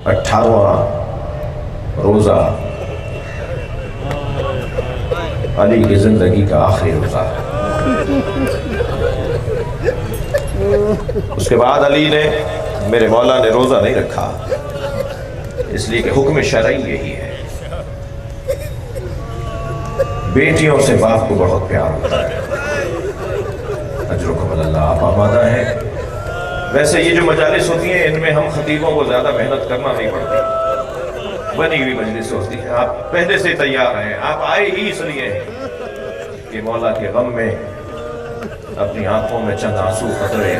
18वां रोज़ा अली की ज़िंदगी का आखिरी रोज़ा। उसके बाद अली ने, मेरे मौला ने रोज़ा नहीं रखा, इसलिए कि हुक्म शरई यही है। बेटियों से बाप को बहुत प्यार होता है। अजरुकुम अल्लाह, आप आमादा हैं। वैसे ये जो मजालिस होती हैं, इनमें हम खतीबों को ज़्यादा मेहनत करना नहीं पड़ती, बनी हुई मजलिस होती है। आप पहले से तैयार हैं, आप आए ही इसलिए कि मौला के गम में अपनी आंखों में चंद आंसू कतरे,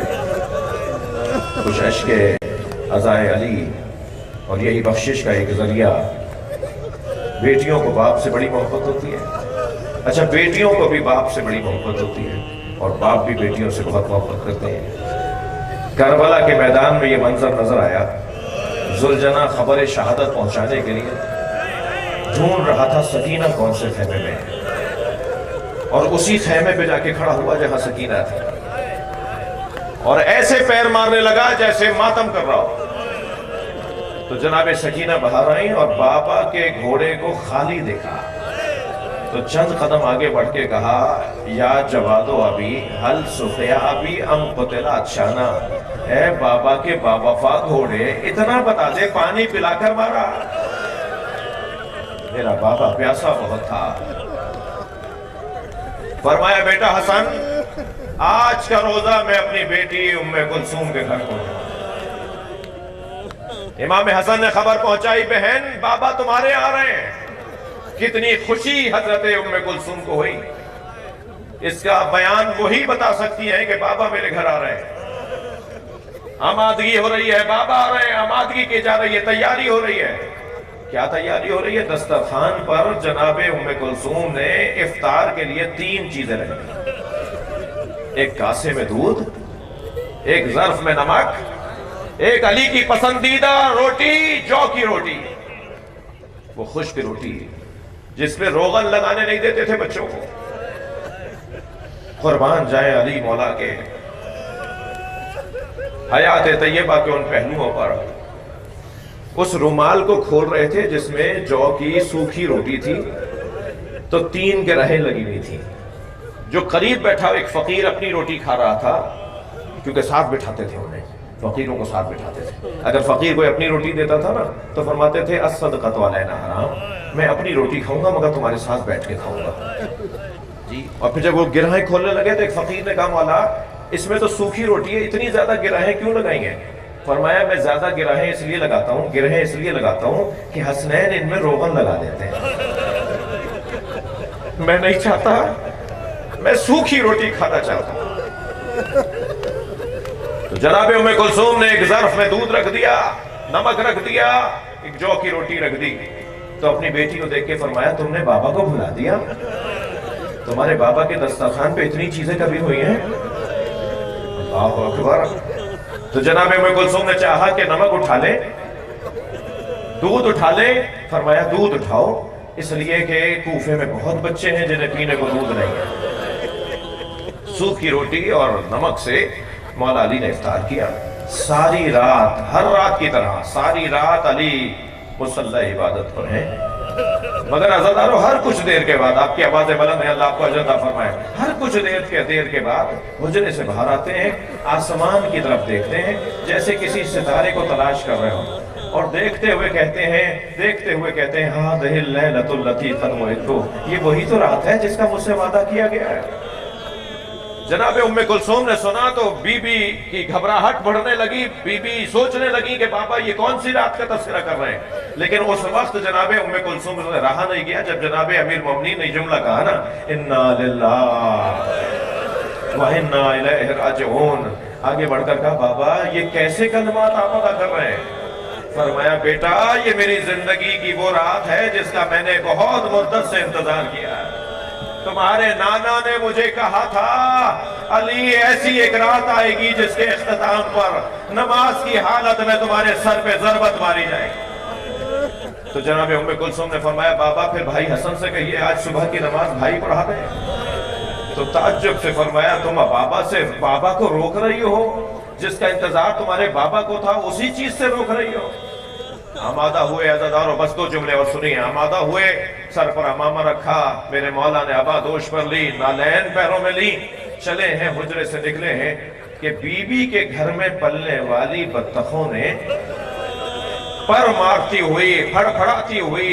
कुछ अश्के अज़ाए अली, और यही बख्शिश का एक जरिया। बेटियों को बाप से बड़ी मोहब्बत होती है। अच्छा, बेटियों को भी बाप से बड़ी मोहब्बत होती है, और बाप भी बेटियों से बहुत मोहब्बत करते हैं। करबला के मैदान में ये मंजर नजर आया। जुलजना खबर शहादत पहुंचाने के लिए ढूंढ रहा था सकीना कौन से खेमे में है, और उसी खेमे पे जाके खड़ा हुआ जहां सकीना थी, और ऐसे पैर मारने लगा जैसे मातम कर रहा हो। तो जनाब सकीना बाहर आई और बाबा के घोड़े को खाली देखा, तो चंद कदम आगे बढ़ के कहा, या जवादो अभी हल सुफिया अभी अम कुतिला अचाना। ए बाबा के बावफा घोड़े, इतना बता दे, पानी पिलाकर मारा? मेरा बाबा प्यासा बहुत था। फरमाया, बेटा हसन, आज का रोजा मैं अपनी बेटी उम्मे कुलसूम के घर को। इमाम हसन ने खबर पहुंचाई, बहन बाबा तुम्हारे आ रहे हैं। कितनी खुशी हजरत उम्मे कुलसूम को हुई, इसका बयान वही बता सकती है कि बाबा मेरे घर आ रहे हैं। आमादगी हो रही है, बाबा आ रहे हैं, आमादगी की जा रही है, तैयारी हो रही है। क्या तैयारी हो रही है? दस्तरखान पर जनाबे उम्मे कुलसूम ने इफ्तार के लिए 3 चीजें रखी। एक कासे में दूध, एक ज़र्फ में नमक, एक अली की पसंदीदा रोटी, जौ की रोटी, वो खुश्क रोटी जिसमें रोगन लगाने नहीं देते थे बच्चों को। कुर्बान जाए अली मौला के हयात तैयबा के उन पहलुओं पर। उस रुमाल को खोल रहे थे जिसमें जौ की सूखी रोटी थी, तो 3 गिरहें लगी हुई थी। जो करीब बैठा एक फकीर अपनी रोटी खा रहा था, क्योंकि साथ बिठाते थे उन्हें, फकीरों को साथ बिठाते थे। अगर फकीर कोई अपनी रोटी देता था ना, तो फरमाते थे अस्सदक़तु अलैना हराम, मैं अपनी रोटी खाऊंगा मगर तुम्हारे साथ बैठ के खाऊंगा जी। और फिर जब वो गिरहें खोलने लगे तो एक फकीर ने कहा, मौला इसमें तो सूखी रोटी है, इतनी ज्यादा गिरहें क्यों लगाई हैं? फरमाया, मैं ज्यादा गिरहें इसलिए लगाता हूँ, गिरहें इसलिए लगाता हूँ कि हसनैन इनमें रोगन लगा देते हैं। मैं नहीं चाहता, मैं सूखी रोटी खाना चाहता हूँ। तो जनाबे उम्मे कुलसूम ने एक ज़र्फ में दूध रख दिया, नमक रख दिया, एक जौ की रोटी रख दी। तो अपनी बेटी को देख के फरमाया, तुमने बाबा को भुला दिया? तुम्हारे बाबा के दस्तरखान पे इतनी चीजें कभी हुई हैं? अल्लाहु अकबर। तो जनाबे उम्मे कुलसूम ने चाहा कि नमक उठा ले, दूध उठा ले। फरमाया, दूध उठाओ, इसलिए कि कूफे में बहुत बच्चे हैं जिन्हें पीने को दूध नहीं है। सूखी रोटी और नमक से मौला अली ने इफ्तार किया। सारी रात, हर रात की तरह सारी रात अली मुसल्ला इबादत पर हैं। मगर अज़ादारों, हर कुछ देर के बाद, आपकी आवाज़ें बुलंद है, अल्लाह आपको अजर अता फरमाए, हर कुछ देर के बाद हुजरे से बाहर आते हैं, आसमान की तरफ देखते हैं जैसे किसी सितारे को तलाश कर रहे हो, और देखते हुए कहते हैं, हाँ दहिल लैलतुल लती क़द वअदतु, ये वही तो रात है जिसका मुझसे वादा किया गया है। जनाबे उम्मे कुलसूम ने सुना तो बीबी की घबराहट बढ़ने लगी। बीबी सोचने लगी कि बाबा ये कौन सी रात का तस्करा कर रहे हैं। लेकिन उस वक्त जनाबे उम्मे कुलसूम ने रहा नहीं गया। जब जनाबे अमीर मोमिनीन ने जुमला कहा ना, इन्ना लिल्लाह व इन्ना इलैहि राजिऊन, आगे बढ़कर कहा, बाबा ये कैसे कलमात आप अदा कर रहे हैं? फरमाया, बेटा ये मेरी जिंदगी की वो रात है जिसका मैंने बहुत मुद्दत से इंतजार किया है। तुम्हारे नाना ने मुझे कहा था, अली ऐसी एक रात आएगी जिसके इख्तिताम पर नमाज की हालत में तुम्हारे सर पे ज़रबत मारी जाएगी। तो जनाब उम्मे कुलसूम ने फरमाया, बाबा फिर भाई हसन से कहिए आज सुबह की नमाज भाई पढ़ा दे। तो ताज्जुब से फरमाया, तुम बाबा को रोक रही हो, जिसका इंतजार तुम्हारे बाबा को था उसी चीज से रोक रही हो? آمادہ ہوئے عزادارو، بس 2 جملے اور سنیے. آمادہ ہوئے، سر پر امامہ رکھا، میرے مولا نے ابا دوش پر لی، نالین پیروں میں لی، چلے ہیں حجرے سے نکلے ہیں کہ بی بی کے گھر میں پلنے والی بطخوں نے پر مارتی ہوئی، پھڑ پھڑاتی ہوئی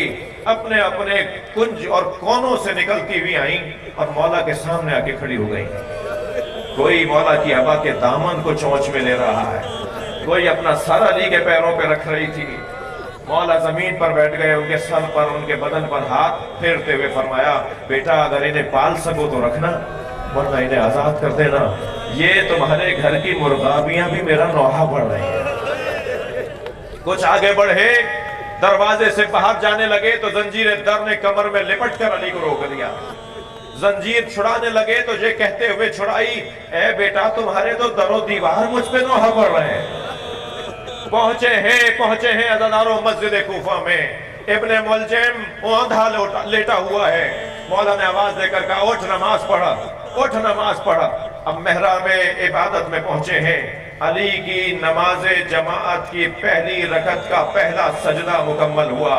اپنے اپنے کنج اور کونوں سے نکلتی ہوئی آئیں اور مولا کے سامنے آ کے کھڑی ہو گئیں. کوئی مولا کی ابا کے دامن کو چونچ میں لے رہا ہے، کوئی اپنا سر علی کے پیروں پہ رکھ رہی تھی. مولا زمین پر بیٹھ گئے، ان کے سر پر، ان کے بدن پر ہاتھ پھیرتے ہوئے فرمایا بیٹا اگر انہیں پال سکو تو رکھنا، ورنہ انہیں آزاد کر دینا. یہ تمہارے گھر کی مرغابیاں بھی میرا نوحہ پڑھ رہی ہیں. کچھ آگے بڑھے، دروازے سے باہر جانے لگے تو زنجیر در نے کمر میں لپٹ کر علی کو روک دیا. زنجیر چھڑانے لگے تو یہ کہتے ہوئے چھڑائی اے بیٹا تمہارے تو در و دیوار مجھ پہ نوحہ پڑھ رہے ہیں. پہنچے ہیں عزاداروں مسجد کوفہ میں. ابن ملجم آندھا لیٹا ہوا ہے. مولا نے آواز دے کر کہا اٹھ نماز پڑھا، اٹھ نماز پڑھا. اب محراب عبادت میں پہنچے ہیں. علی کی نماز جماعت کی پہلی رکعت کا پہلا سجدہ مکمل ہوا.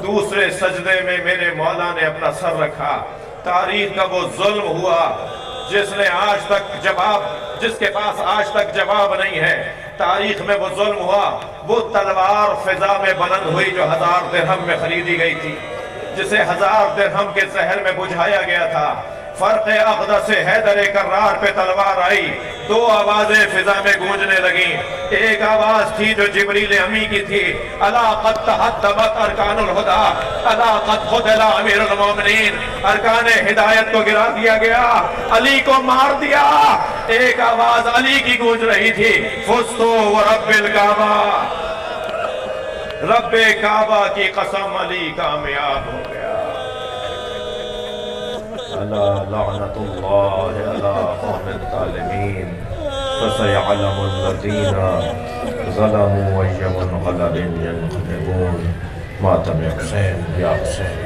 دوسرے سجدے میں میرے مولا نے اپنا سر رکھا. تاریخ کا وہ ظلم ہوا جس کے پاس آج تک جواب نہیں ہے. تاریخ میں وہ ظلم ہوا، وہ تلوار فضا میں بلند ہوئی جو 1000 درہم میں خریدی گئی تھی، جسے 1000 درہم کے زہر میں بجھایا گیا تھا. فرق اقدس سے حیدر کرار پہ تلوار آئی. 2 آوازیں فضا میں گونجنے لگیں. ایک آواز تھی جو جبریل امی کی تھی، الا قد تحطمت ارکان الہدا، الا قد قتل امیر المومنین، ارکان ہدایت کو گرا دیا گیا، علی کو مار دیا. ایک آواز علی کی گونج رہی تھی، فزتو ورب الکعبہ، رب کعبہ کی قسم علی کامیاب ہو گیا. لعنت اللہ علی قوم الظالمین فسيعلم الذين ظلموا أي منقلب ينقلبون. ماتم حسین یا حسین.